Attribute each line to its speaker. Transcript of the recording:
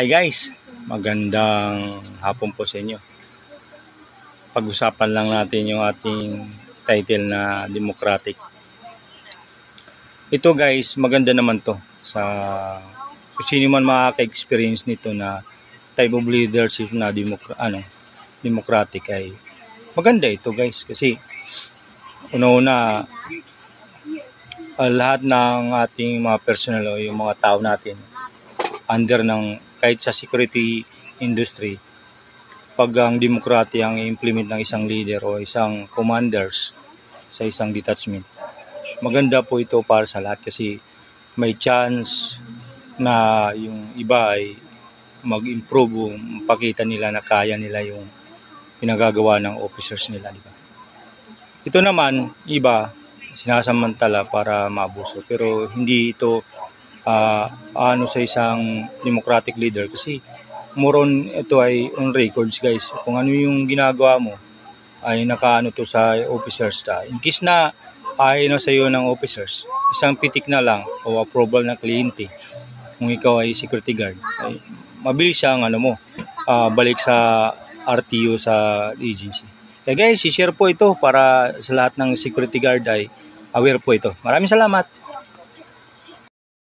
Speaker 1: Hi guys, magandang hapon po sa inyo. Pag-usapan lang natin yung ating title na Democratic. Ito guys, maganda naman to sa kung sino man makaka-experience nito na type of leadership na democratic ay maganda ito guys kasi una-una lahat ng ating mga personal o yung mga tao natin under ng kahit sa security industry, pag ang demokrati ang implement ng isang leader o isang commanders sa isang detachment, maganda po ito para sa lahat kasi may chance na yung iba ay mag-improve o mapakita nila na kaya nila yung pinagagawa ng officers nila, di ba? Ito naman, iba, sinasamantala para maabuso. Pero hindi ito sa isang democratic leader kasi more on ito ay on records guys. Kung ano yung ginagawa mo ay nakaano to sa officers ta. In case na sa iyo ng officers, isang pitik na lang o approval ng kliyente kung ikaw ay security guard, ay mabilis siyang balik sa RTO sa agency. Kaya guys, i-share po ito para sa lahat ng security guard ay aware po ito. Maraming salamat.